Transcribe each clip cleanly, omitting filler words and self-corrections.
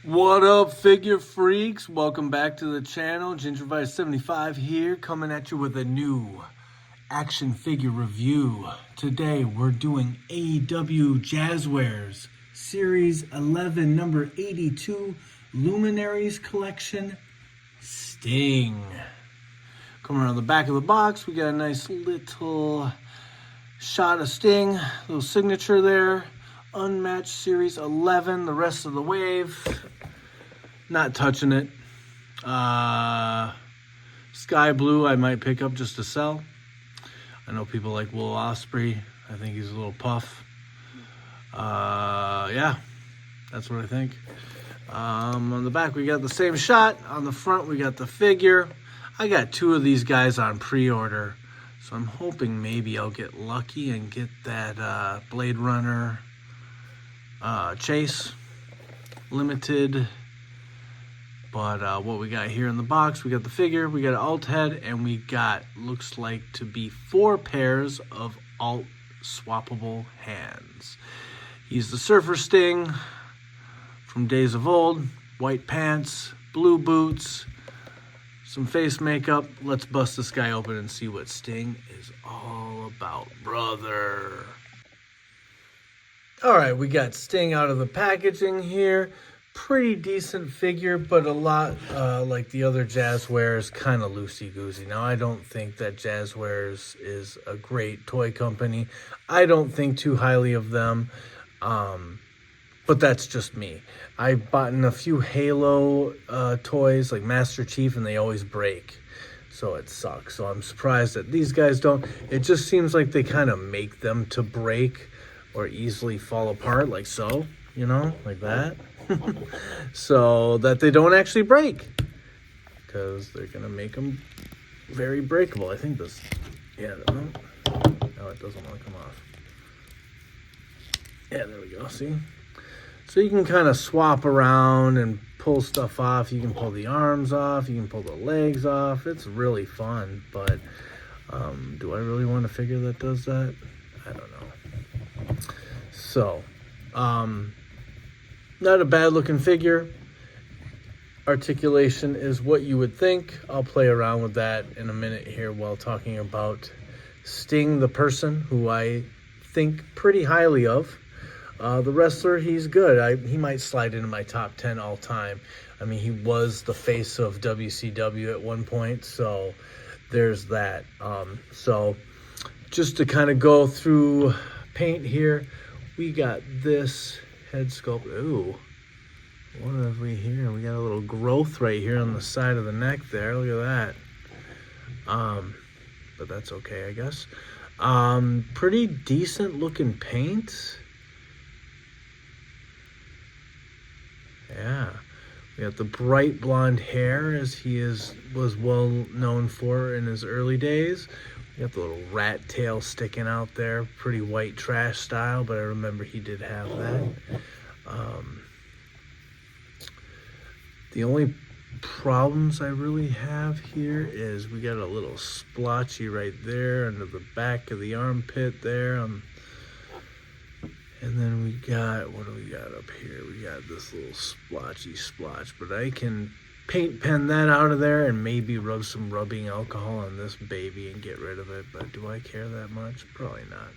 What up, figure freaks? Welcome back to the channel. Jazwares 75 here, coming at you with a new action figure review. Today we're doing AEW Jazwares Series 11, number 82, Luminaries Collection Sting. Coming around the back of the box, we got a nice little shot of Sting, little signature there. Unmatched Series 11, the rest of the wave. Not touching it. Sky Blue I might pick up just to sell. I know people like Will Ospreay. I think he's a little puff. Yeah, that's what I think. On the back we got the same shot. On the front we got the figure. I got two of these guys on pre-order, so I'm hoping maybe I'll get lucky and get that Blade Runner Chase limited. But what we got here in the box, we got the figure, we got an alt head, and we got, looks like to be 4 pairs of alt swappable hands. He's the Surfer Sting from days of old. White pants, blue boots, some face makeup. Let's bust this guy open and see what Sting is all about, brother. All right, we got Sting out of the packaging here. Pretty decent figure, but a lot like the other Jazwares, kind of loosey-goosey. Now, I don't think that Jazwares is a great toy company. I don't think too highly of them, but that's just me. I've bought in a few Halo toys, like Master Chief, and they always break, so it sucks. So I'm surprised that these guys don't. It just seems like they kind of make them to break or easily fall apart, like so, you know, like that. So that they don't actually break, because they're gonna make them very breakable. I think this, yeah, no, it doesn't want to come off. Yeah, there we go. See, so you can kind of swap around and pull stuff off. You can pull the arms off, you can pull the legs off. It's really fun, but do I really want a figure that does that? I don't know. So not a bad looking figure. Articulation is what you would think. I'll play around with that in a minute here while talking about Sting the person, who I think pretty highly of. The wrestler, he's good. He might slide into my top 10 all time. I mean, he was the face of WCW at one point, so there's that. So just to kind of go through paint here, we got this head sculpt. Ooh, what have we here? We got a little growth right here on the side of the neck there. Look at that. But that's okay, I guess. Pretty decent looking paint. Yeah. We got the bright blonde hair, as he was well known for in his early days. We got the little rat tail sticking out there, pretty white trash style, but I remember he did have that. The only problems I really have here is we got a little splotchy right there under the back of the armpit there. And then we got, what do we got up here? We got this little splotchy splotch, but I can paint pen that out of there and maybe rub some rubbing alcohol on this baby and get rid of it. But do I care that much? Probably not.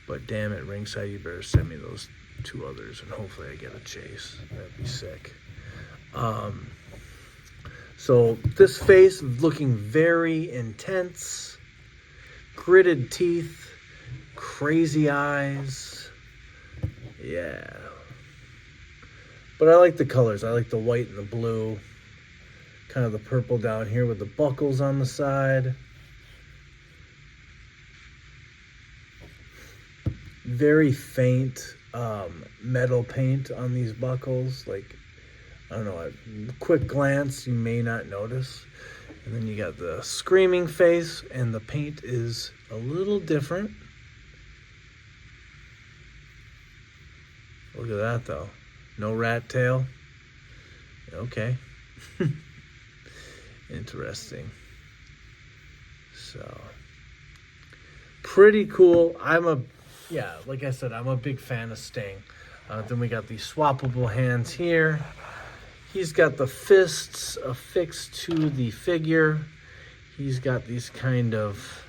But damn it, Ringside, you better send me those 2 others, and hopefully I get a Chase. That'd be sick. So this face looking very intense, gritted teeth, crazy eyes. Yeah. But I like the colors. I like the white and the blue. Kind of the purple down here with the buckles on the side. Very faint metal paint on these buckles. Like, I don't know, at quick glance you may not notice. And then you got the screaming face, and the paint is a little different. Look at that though. No rat tail. Okay. Interesting. So, pretty cool. Like I said, I'm a big fan of Sting. Then we got these swappable hands here. He's got the fists affixed to the figure. He's got these kind of,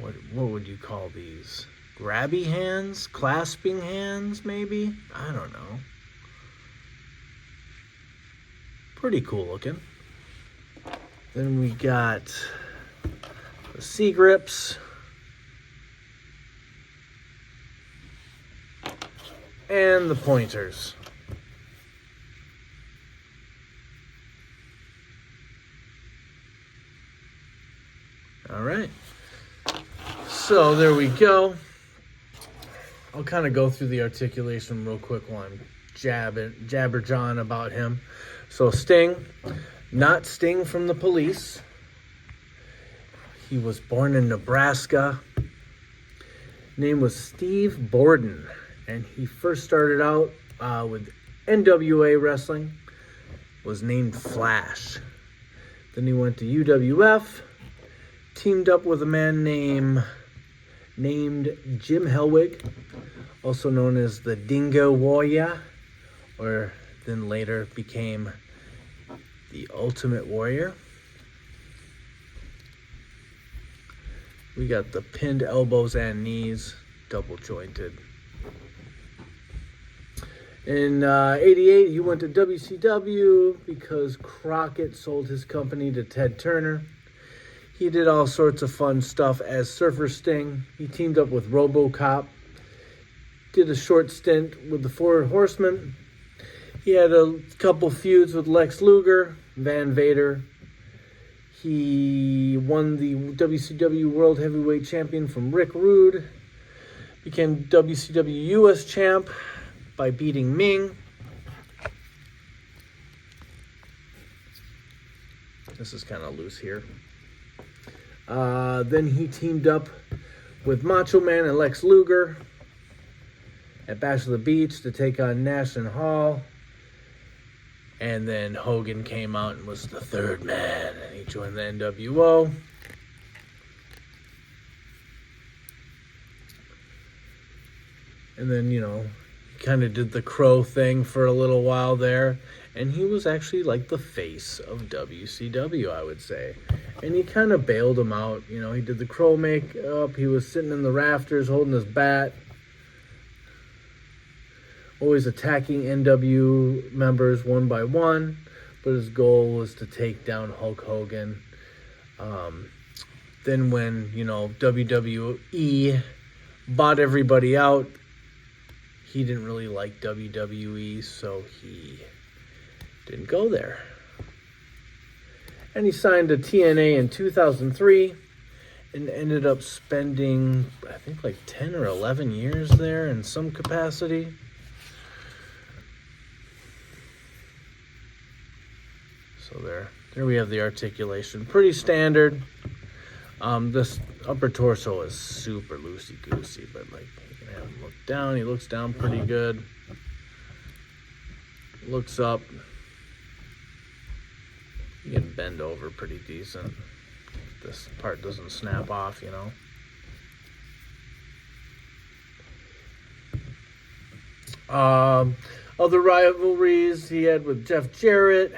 what would you call these? Grabby hands? Clasping hands, maybe? I don't know. Pretty cool looking. Then we got the C-grips. And the pointers. All right. So there we go. I'll kind of go through the articulation real quick while I'm jabber-jawing about him. So Sting, not Sting from the Police. He was born in Nebraska. Name was Steve Borden. And he first started out with NWA wrestling. Was named Flash. Then he went to UWF. Teamed up with a man named Jim Hellwig, also known as the Dingo Warrior, or then later became the Ultimate Warrior. We got the pinned elbows and knees, double jointed. In 88, he went to WCW because Crockett sold his company to Ted Turner. He did all sorts of fun stuff as Surfer Sting. He teamed up with RoboCop. Did a short stint with the Four Horsemen. He had a couple feuds with Lex Luger, Van Vader. He won the WCW World Heavyweight Champion from Rick Rude. Became WCW US Champ by beating Ming. This is kind of loose here. Then he teamed up with Macho Man and Lex Luger at Bash of the Beach to take on Nash and Hall. And then Hogan came out and was the third man, and he joined the NWO. And then, he kind of did the Crow thing for a little while there. And he was actually like the face of WCW, I would say. And he kind of bailed him out. He did the Crow makeup. He was sitting in the rafters holding his bat. Always attacking NW members one by one. But his goal was to take down Hulk Hogan. Then when, WWE bought everybody out, he didn't really like WWE, so he didn't go there. And he signed to TNA in 2003 and ended up spending, I think, like 10 or 11 years there in some capacity. So there we have the articulation. Pretty standard. This upper torso is super loosey-goosey, but like you can have him look down. He looks down pretty good. Looks up. You can bend over pretty decent. This part doesn't snap off, Other rivalries he had with Jeff Jarrett.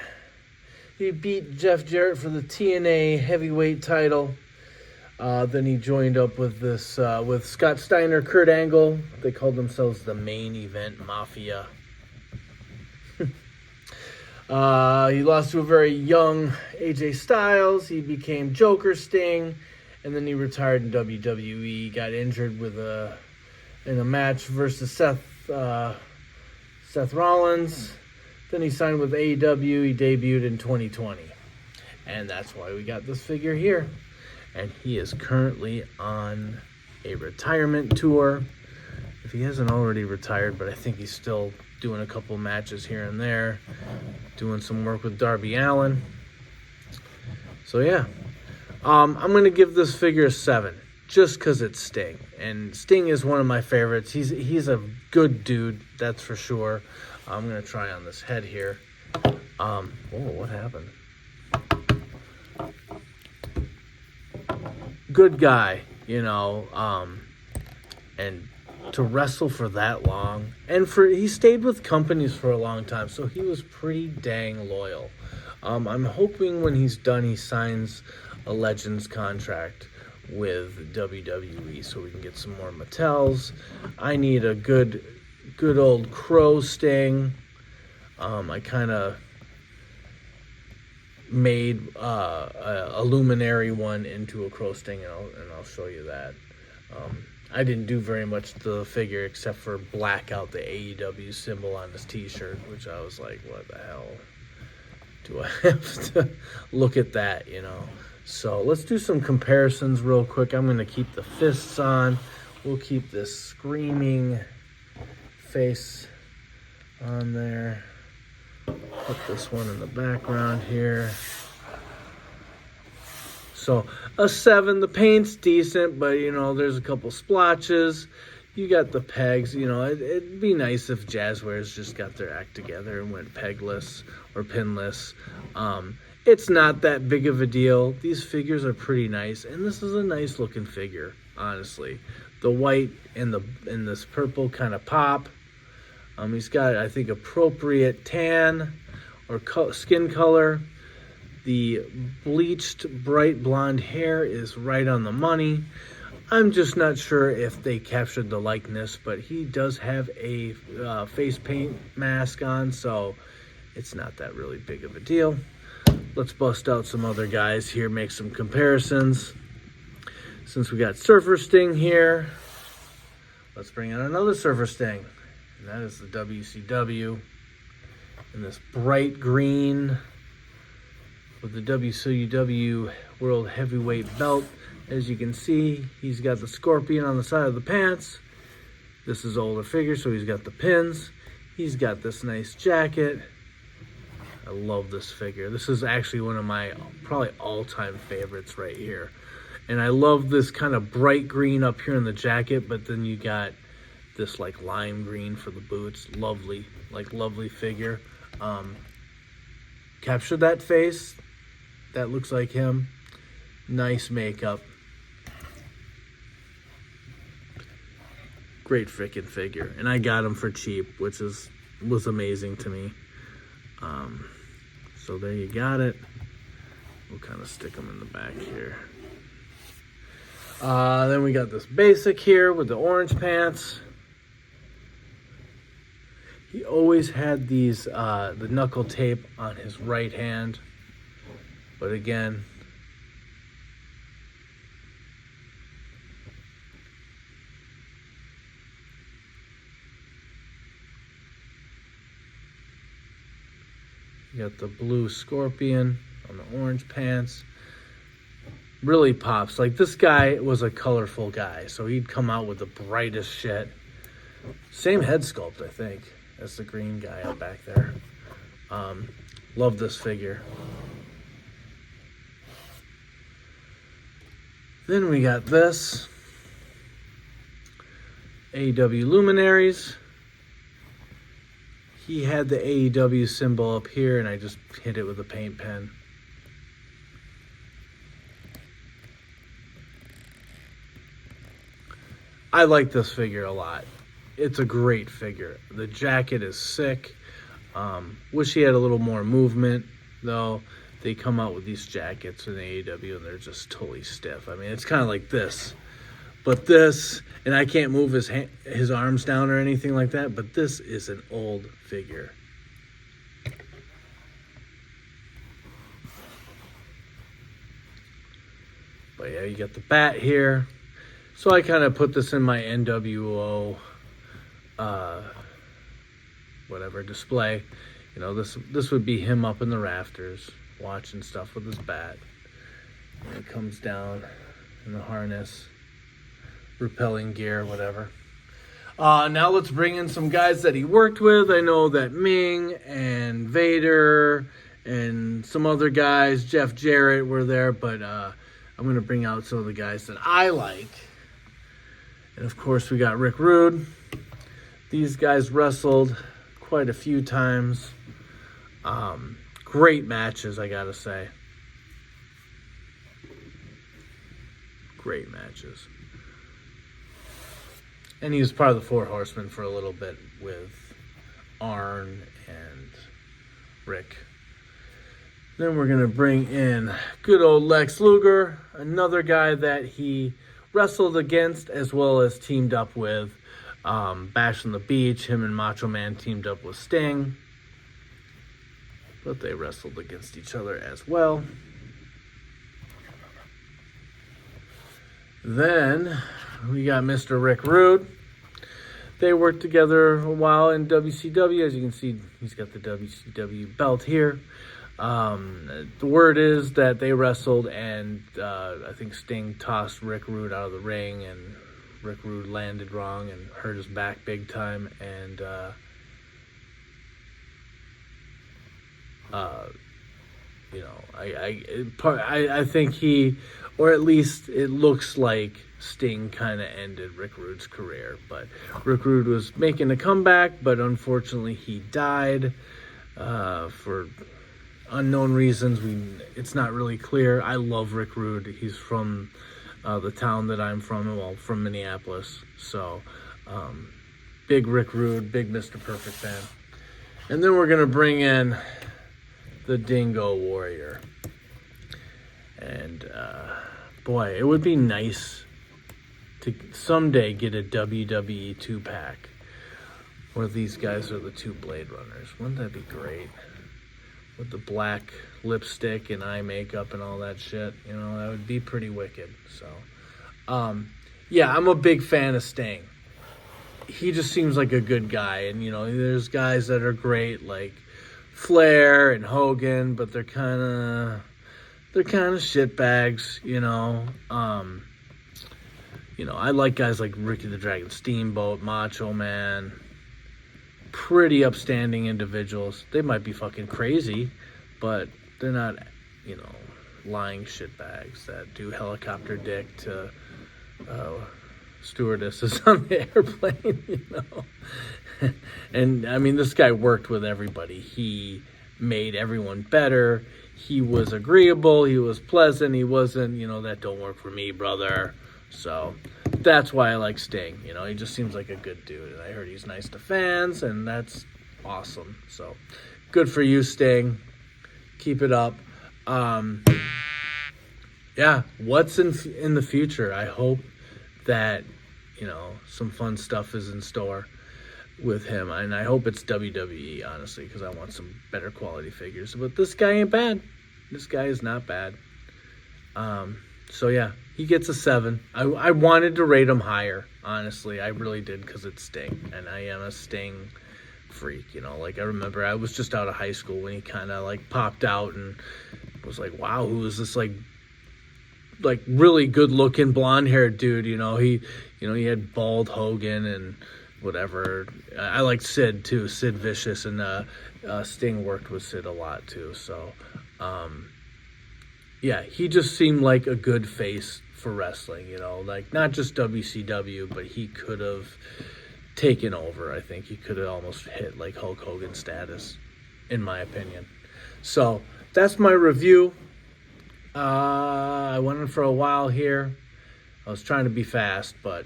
He beat Jeff Jarrett for the TNA heavyweight title. Then he joined up with with Scott Steiner, Kurt Angle. They called themselves the Main Event Mafia. He lost to a very young AJ Styles. He became Joker Sting, and then he retired in WWE. Got injured in a match versus Seth Rollins. Then he signed with AEW. He debuted in 2020, and that's why we got this figure here. And he is currently on a retirement tour. If he hasn't already retired, but I think he's still doing a couple matches here and there, doing some work with Darby Allin. So yeah, I'm gonna give this figure a 7 just because it's Sting, and Sting is one of my favorites. He's a good dude, that's for sure. I'm gonna try on this head here. Oh, what happened? Good guy, and to wrestle for that long. And he stayed with companies for a long time, so he was pretty dang loyal. I'm hoping when he's done, he signs a Legends contract with WWE so we can get some more Mattels. I need a good old Crow Sting. I kind of made a Luminary one into a Crow Sting, and I'll show you that. I didn't do very much to the figure except for black out the AEW symbol on his t-shirt, which I was like, what the hell do I have to look at that, So let's do some comparisons real quick. I'm going to keep the fists on. We'll keep this screaming face on there. Put this one in the background here. So a 7, the paint's decent, but there's a couple splotches. You got the pegs, it'd be nice if Jazwares just got their act together and went pegless or pinless. It's not that big of a deal. These figures are pretty nice, and this is a nice looking figure, honestly. The white and this purple kind of pop. He's got, I think, appropriate tan or skin color. The bleached bright blonde hair is right on the money. I'm just not sure if they captured the likeness, but he does have a face paint mask on, so it's not that really big of a deal. Let's bust out some other guys here, make some comparisons. Since we got Surfer Sting here, let's bring in another Surfer Sting, and that is the WCW in this bright green with the WCW World Heavyweight belt. As you can see, he's got the scorpion on the side of the pants. This is older figure, so he's got the pins. He's got this nice jacket. I love this figure. This is actually one of my probably all-time favorites right here. And I love this kind of bright green up here in the jacket, but then you got this like lime green for the boots. Lovely figure. Captured that face. That looks like him. Nice makeup. Great freaking figure. And I got him for cheap, which was amazing to me. So there you got it. We'll kind of stick him in the back here. Then we got this basic here with the orange pants. He always had these, the knuckle tape on his right hand. But again, you got the blue scorpion on the orange pants. Really pops. Like, this guy was a colorful guy, so he'd come out with the brightest shit. Same head sculpt, I think, as the green guy out back there. Love this figure. Then we got this. AEW Luminaries. He had the AEW symbol up here, and I just hit it with a paint pen. I like this figure a lot. It's a great figure. The jacket is sick. Wish he had a little more movement, though. They come out with these jackets in AEW, and they're just totally stiff. I mean, it's kind of like this. But this, and I can't move his arms down or anything like that, but this is an old figure. But yeah, you got the bat here. So I kind of put this in my NWO whatever display. You know, this would be him up in the rafters watching stuff with his bat. And it comes down in the harness, repelling gear, whatever. Now let's bring in some guys that he worked with. I know that Ming and Vader and some other guys, Jeff Jarrett, were there, but I'm going to bring out some of the guys that I like. And of course, we got Rick Rude. These guys wrestled quite a few times. Great matches, I gotta say. Great matches. And he was part of the Four Horsemen for a little bit with Arn and Rick. Then we're going to bring in good old Lex Luger, another guy that he wrestled against as well as teamed up with. Bash on the Beach, him and Macho Man teamed up with Sting. But they wrestled against each other as well. Then we got Mr. Rick Rude. They worked together a while in WCW. As you can see, he's got the WCW belt here. The word is that they wrestled, and I think Sting tossed Rick Rude out of the ring, and Rick Rude landed wrong and hurt his back big time. And you know, I think he, or at least it looks like Sting kind of ended Rick Rude's career. But Rick Rude was making a comeback, but unfortunately he died for unknown reasons. It's not really clear. I love Rick Rude. He's from the town that I'm from, well, from Minneapolis. So, big Rick Rude, big Mr. Perfect fan. And then we're going to bring in the Dingo Warrior. And, boy, it would be nice to someday get a WWE 2-pack where these guys are the two Blade Runners. Wouldn't that be great? With the black lipstick and eye makeup and all that shit. You know, that would be pretty wicked. So, yeah, I'm a big fan of Sting. He just seems like a good guy. And, you know, there's guys that are great like Flair and Hogan, but they're kind of shitbags, you know. You know, I like guys like Ricky the Dragon Steamboat, Macho Man. Pretty upstanding individuals. They might be fucking crazy, but they're not, you know, lying shitbags that do helicopter dick to stewardesses on the airplane, you know. And, I mean, this guy worked with everybody. He made everyone better. He was agreeable. He was pleasant. He wasn't, you know, that don't work for me, brother. So that's why I like Sting. You know, he just seems like a good dude. And I heard he's nice to fans, and that's awesome. So good for you, Sting. Keep it up. Yeah, what's in the future? I hope that, you know, some fun stuff is in store with him. And I hope it's WWE, honestly, because I want some better quality figures. But this guy ain't bad. This guy is not bad. So, yeah, he gets a 7. I wanted to rate him higher, honestly. I really did, because it's Sting. And I am a Sting freak, you know. Like, I remember I was just out of high school when he kind of, like, popped out and was like, wow, who is this, like really good-looking blonde-haired dude, you know. He had bald Hogan and whatever. I liked Sid, too, Sid Vicious, and Sting worked with Sid a lot, too. So, yeah, he just seemed like a good face for wrestling, you know, like not just WCW, but he could have taken over. I think he could have almost hit like Hulk Hogan status, in my opinion. So that's my review. I went on for a while here. I was trying to be fast, but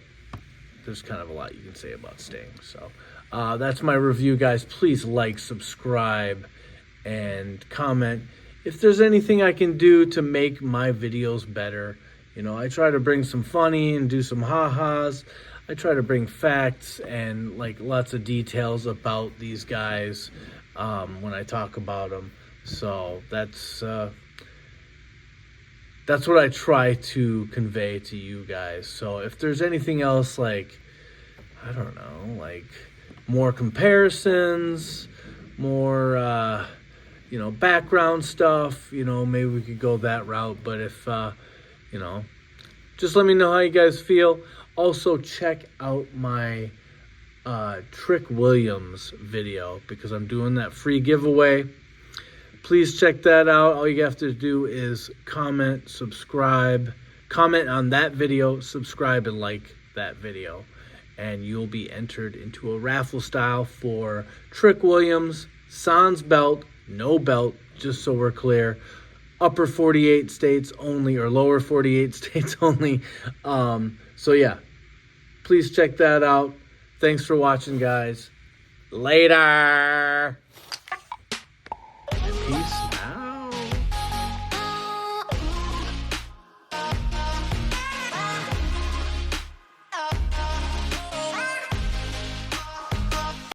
there's kind of a lot you can say about Sting. So that's my review, guys. Please like, subscribe, and comment. If there's anything I can do to make my videos better, you know, I try to bring some funny and do some ha-has. I try to bring facts and, like, lots of details about these guys when I talk about them. So that's what I try to convey to you guys. So if there's anything else, like, I don't know, like more comparisons, more you know, background stuff, you know, maybe we could go that route. But if, you know, just let me know how you guys feel. Also, check out my Trick Williams video, because I'm doing that free giveaway. Please check that out. All you have to do is comment, subscribe, comment on that video, subscribe, and like that video. And you'll be entered into a raffle style for Trick Williams, Sans belt, no belt, just so we're clear. Upper 48 states only, or lower 48 states only. So yeah, Please check that out. Thanks for watching, guys. Later.